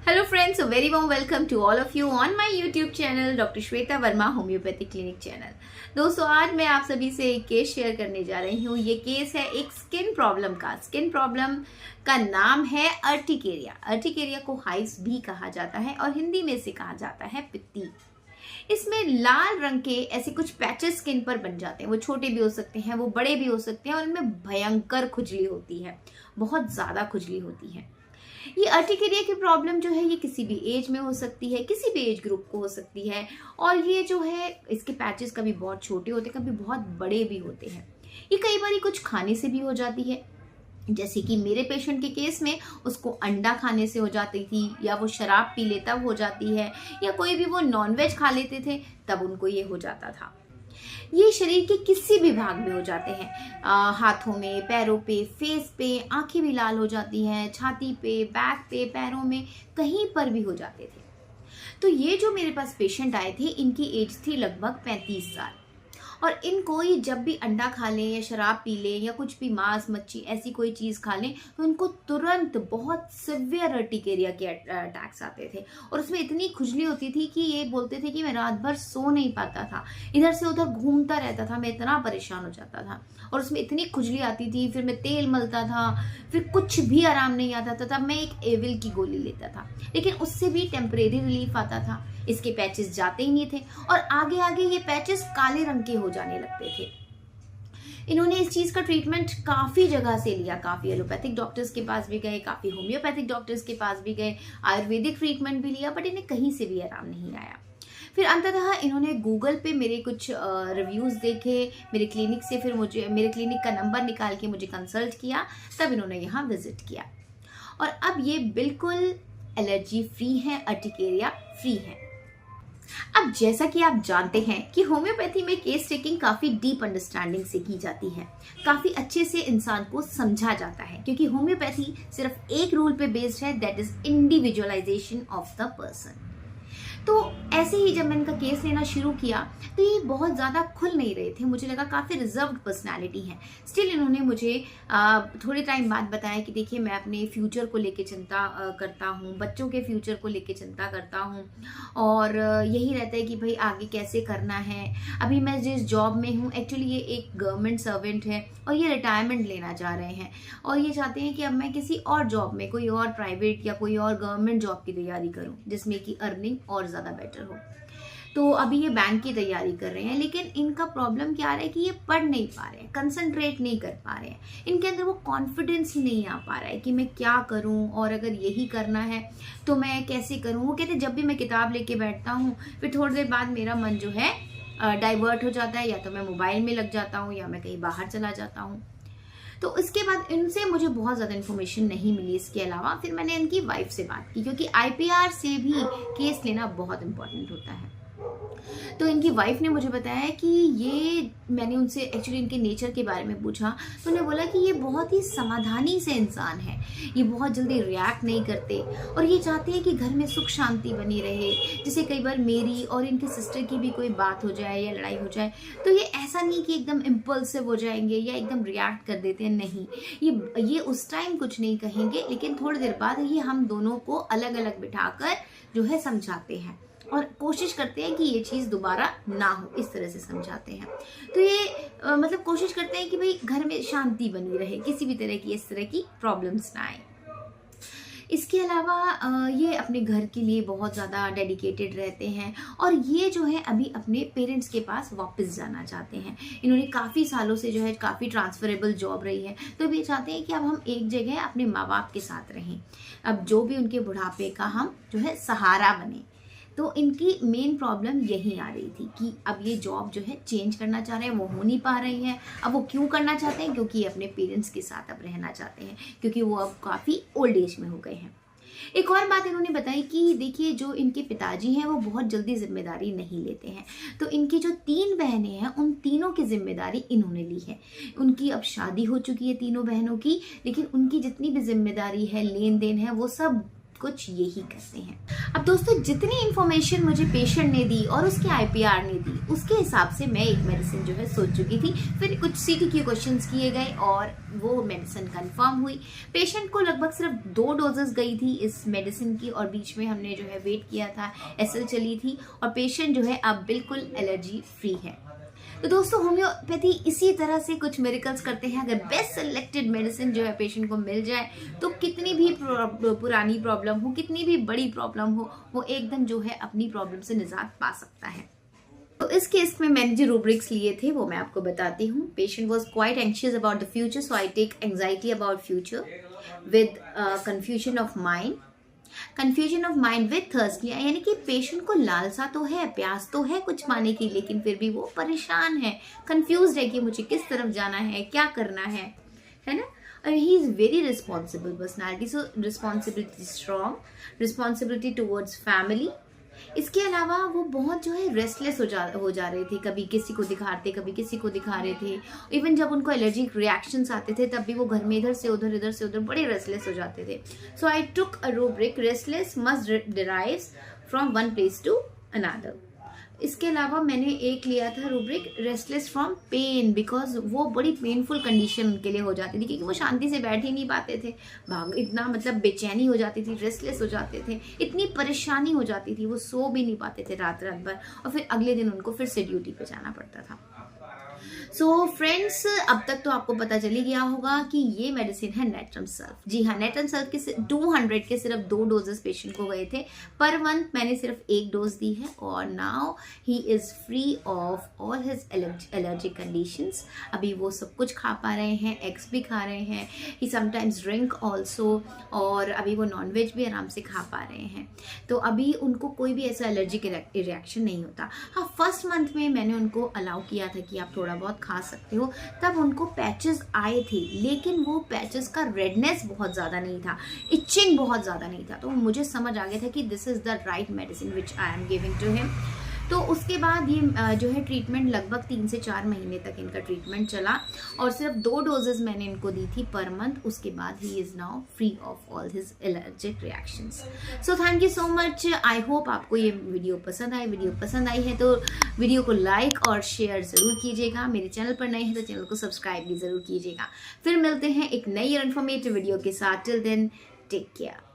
Hello friends, a very warm welcome to all of you on my YouTube channel Dr. Shweta Verma homeopathic clinic channel. दोस्तों, आज मैं आप सभी से एक केस शेयर करने जा रही हूँ। ये केस है एक स्किन प्रॉब्लम का नाम है अर्टिकेरिया। अर्टिकेरिया को हाइव्स भी कहा जाता है और हिंदी में से कहा जाता है पित्ती। इसमें लाल रंग के ऐसे कुछ पैचेस स्किन पर बन जाते हैं। वो छोटे भी हो सकते हैं, वो बड़े भी हो सकते हैं और इनमें भयंकर खुजली होती है, बहुत ज़्यादा खुजली होती है। ये अर्टिकेरिया की प्रॉब्लम जो है ये किसी भी एज में हो सकती है, किसी भी एज ग्रुप को हो सकती है। और ये जो है इसके पैचेस कभी बहुत छोटे होते हैं, कभी बहुत बड़े भी होते हैं। ये कई बार कुछ खाने से भी हो जाती है, जैसे कि मेरे पेशेंट के केस में उसको अंडा खाने से हो जाती थी, या वो शराब पी लेता हो जाती है, या कोई भी वो नॉनवेज खा लेते थे तब उनको ये हो जाता था। ये शरीर के किसी भी भाग में हो जाते हैं, हाथों में, पैरों पे, फेस पे, आंखें भी लाल हो जाती हैं, छाती पे, बैक पे, पैरों में, कहीं पर भी हो जाते थे। तो ये जो मेरे पास पेशेंट आए थे, इनकी एज थी लगभग 35 साल। और इनको ये जब भी अंडा खा लें या शराब पी लें या कुछ भी मांस मच्छी ऐसी कोई चीज़ खा लें तो इनको तुरंत बहुत सिवियर अर्टिकेरिया के अटैक्स आते थे। और उसमें इतनी खुजली होती थी कि ये बोलते थे कि मैं रात भर सो नहीं पाता था, इधर से उधर घूमता रहता था, मैं इतना परेशान हो जाता था। और उसमें इतनी खुजली आती थी, फिर मैं तेल मलता था, फिर कुछ भी आराम नहीं आता था। तब मैं एक एविल की गोली लेता था, लेकिन उससे भी टेम्परेरी रिलीफ आता था। इसके पैचेस जाते ही नहीं थे और आगे आगे ये पैचेस काले रंग के हो जाने लगते थे। इन्होंने इस चीज़ का ट्रीटमेंट काफ़ी जगह से लिया, काफ़ी एलोपैथिक डॉक्टर्स के पास भी गए, काफ़ी होम्योपैथिक डॉक्टर्स के पास भी गए, आयुर्वेदिक ट्रीटमेंट भी लिया, बट इन्हें कहीं से भी आराम नहीं आया। फिर अंततः इन्होंने गूगल पे मेरे कुछ रिव्यूज़ देखे मेरे क्लिनिक से, फिर मुझे मेरे क्लिनिक का नंबर निकाल के मुझे कंसल्ट किया, तब इन्होंने यहाँ विजिट किया। और अब ये बिल्कुल एलर्जी फ्री है, अर्टिकेरिया फ्री है। अब जैसा कि आप जानते हैं कि होम्योपैथी में केस टेकिंग काफ़ी डीप अंडरस्टैंडिंग से की जाती है, काफ़ी अच्छे से इंसान को समझा जाता है, क्योंकि होम्योपैथी सिर्फ एक रूल पे बेस्ड है, that is individualisation of the person. तो ऐसे ही जब मैंने इनका केस लेना शुरू किया तो ये बहुत ज़्यादा खुल नहीं रहे थे। मुझे लगा काफ़ी रिजर्व्ड पर्सनालिटी है। स्टिल इन्होंने मुझे थोड़े टाइम बाद बताया कि देखिए, मैं अपने फ्यूचर को लेके चिंता करता हूँ, बच्चों के फ्यूचर को लेके चिंता करता हूँ, और यही रहता है कि भाई आगे कैसे करना है। अभी मैं जिस जॉब में हूँ, एक्चुअली ये एक गवर्नमेंट सर्वेंट है और ये रिटायरमेंट लेना चाह रहे हैं, और ये चाहते हैं कि अब मैं किसी और जॉब में, कोई और प्राइवेट या कोई और गवर्नमेंट जॉब की तैयारी करूँ जिसमें कि अर्निंग और ज़्यादा बेटर हो। तो अभी ये बैंक की तैयारी कर रहे हैं, लेकिन इनका प्रॉब्लम क्या आ रहा है कि ये पढ़ नहीं पा रहे हैं, कंसंट्रेट नहीं कर पा रहे हैं, इनके अंदर वो कॉन्फिडेंस ही नहीं आ पा रहा है कि मैं क्या करूं, और अगर यही करना है तो मैं कैसे करूं। वो कहते जब भी मैं किताब लेके बैठता हूं, फिर थोड़ी देर बाद मेरा मन जो है डाइवर्ट हो जाता है, या तो मैं मोबाइल में लग जाता हूँ या मैं कहीं बाहर चला जाता हूँ। तो इसके बाद इनसे मुझे बहुत ज़्यादा इन्फॉर्मेशन नहीं मिली। इसके अलावा फिर मैंने इनकी वाइफ से बात की, क्योंकि IPR से भी केस लेना बहुत इंपॉर्टेंट होता है। तो इनकी वाइफ ने मुझे बताया कि ये, मैंने उनसे एक्चुअली इनके नेचर के बारे में पूछा तो उन्होंने बोला कि ये बहुत ही समाधानी से इंसान है, ये बहुत जल्दी रिएक्ट नहीं करते और ये चाहते हैं कि घर में सुख शांति बनी रहे। जैसे कई बार मेरी और इनके सिस्टर की भी कोई बात हो जाए या लड़ाई हो जाए तो ये ऐसा नहीं कि एकदम इम्पल्सिव हो जाएंगे या एकदम रिएक्ट कर देते हैं, नहीं, ये उस टाइम कुछ नहीं कहेंगे, लेकिन थोड़ी देर बाद ये हम दोनों को अलग अलग बिठाकर जो है समझाते हैं और कोशिश करते हैं कि ये चीज़ दोबारा ना हो, इस तरह से समझाते हैं। तो ये मतलब कोशिश करते हैं कि भाई घर में शांति बनी रहे, किसी भी तरह की इस तरह की प्रॉब्लम्स ना आए। इसके अलावा ये अपने घर के लिए बहुत ज़्यादा डेडिकेटेड रहते हैं और ये जो है अभी अपने पेरेंट्स के पास वापस जाना चाहते हैं। इन्होंने काफ़ी सालों से जो है काफ़ी ट्रांसफरेबल जॉब रही है, तो ये चाहते हैं कि अब हम एक जगह अपने माँ बाप के साथ रहें, अब जो भी उनके बुढ़ापे का हम जो है सहारा बने। तो इनकी मेन प्रॉब्लम यही आ रही थी कि अब ये जॉब जो है चेंज करना चाह रहे हैं, वो हो नहीं पा रही है। अब वो क्यों करना चाहते हैं, क्योंकि अपने पेरेंट्स के साथ अब रहना चाहते हैं, क्योंकि वो अब काफ़ी ओल्ड एज में हो गए हैं। एक और बात इन्होंने बताई कि देखिए, जो इनके पिताजी हैं वो बहुत जल्दी जिम्मेदारी नहीं लेते हैं, तो इनकी जो 3 बहनें हैं उन तीनों की जिम्मेदारी इन्होंने ली है। उनकी अब शादी हो चुकी है तीनों बहनों की, लेकिन उनकी जितनी भी जिम्मेदारी है, लेन देन है, वो सब कुछ यही करते हैं। अब दोस्तों जितनी इन्फॉर्मेशन मुझे पेशेंट ने दी और उसके IPR ने दी उसके हिसाब से मैं एक मेडिसिन जो है सोच चुकी थी। फिर कुछ CTQ क्वेश्चंस किए गए और वो मेडिसिन कंफर्म हुई। पेशेंट को लगभग सिर्फ 2 डोजेस गई थी इस मेडिसिन की और बीच में हमने जो है वेट किया था, SL चली थी और पेशेंट जो है अब बिल्कुल एलर्जी फ्री है। तो दोस्तों होम्योपैथी इसी तरह से कुछ मिरेकल्स करते हैं। अगर बेस्ट सिलेक्टेड मेडिसिन जो है पेशेंट को मिल जाए तो कितनी भी पुरानी प्रॉब्लम हो, कितनी भी बड़ी प्रॉब्लम हो, वो एकदम जो है अपनी प्रॉब्लम से निजात पा सकता है। तो इस केस में मैंने जो रूब्रिक्स लिए थे वो मैं आपको बताती हूँ। Patient was quite anxious about the future, so I take anxiety about future with confusion of mind. Confusion of mind with thirst, यानी कि पेशेंट को लालसा तो है, प्यास तो है कुछ पाने की, लेकिन फिर भी वो परेशान है, कंफ्यूज है कि मुझे किस तरफ जाना है, क्या करना है ना। और he is very responsible personality, so responsibility strong, responsibility towards family. इसके अलावा वो बहुत जो है रेस्टलेस हो जा रहे थे, कभी किसी को दिखाते कभी किसी को दिखा रहे थे। इवन जब उनको एलर्जिक रिएक्शंस आते थे तब भी वो घर में इधर से उधर बड़े रेस्टलेस हो जाते थे। So I took a rubric, restless must derives from one place to another. इसके अलावा मैंने एक लिया था rubric, restless from pain, because वो बड़ी पेनफुल कंडीशन उनके लिए हो जाती थी क्योंकि वो शांति से बैठ ही नहीं पाते थे, इतना मतलब बेचैनी हो जाती थी, रेस्टलेस हो जाते थे, इतनी परेशानी हो जाती थी, वो सो भी नहीं पाते थे रात भर और फिर अगले दिन उनको फिर से ड्यूटी पे जाना पड़ता था। सो फ्रेंड्स, अब तक तो आपको पता चल ही गया होगा कि ये मेडिसिन है नेट्रम सल्फ। जी हाँ, नेट्रम सल्फ के 200 के सिर्फ 2 डोजेस पेशेंट को गए थे पर मंथ। मैंने सिर्फ 1 डोज दी है और now he is free of all his allergic conditions. अभी वो सब कुछ खा पा रहे हैं, एग्स भी खा रहे हैं, ही समटाइम्स ड्रिंक ऑल्सो, और अभी वो नॉनवेज भी आराम से खा पा रहे हैं। तो अभी उनको कोई भी ऐसा एलर्जिक रिएक्शन नहीं होता। हाँ, फर्स्ट मंथ में मैंने उनको अलाउ किया था कि आप थोड़ा बहुत खा सकते हो, तब उनको पैचेस आए थे, लेकिन वो पैचेस का रेडनेस बहुत ज़्यादा नहीं था, इचिंग बहुत ज़्यादा नहीं था। तो मुझे समझ आ गया था कि this is the right medicine which I am giving to him. तो उसके बाद ये जो है ट्रीटमेंट लगभग 3 से 4 महीने तक इनका ट्रीटमेंट चला और सिर्फ 2 डोजेस मैंने इनको दी थी पर मंथ। उसके बाद he is now free of all his allergic reactions. So thank you so much. I hope आपको ये वीडियो पसंद आई। वीडियो पसंद आई है तो वीडियो को लाइक और शेयर ज़रूर कीजिएगा। मेरे चैनल पर नए हैं तो चैनल को सब्सक्राइब भी ज़रूर कीजिएगा। फिर मिलते हैं एक नई और इन्फॉर्मेटिव वीडियो के साथ। Till then, take care.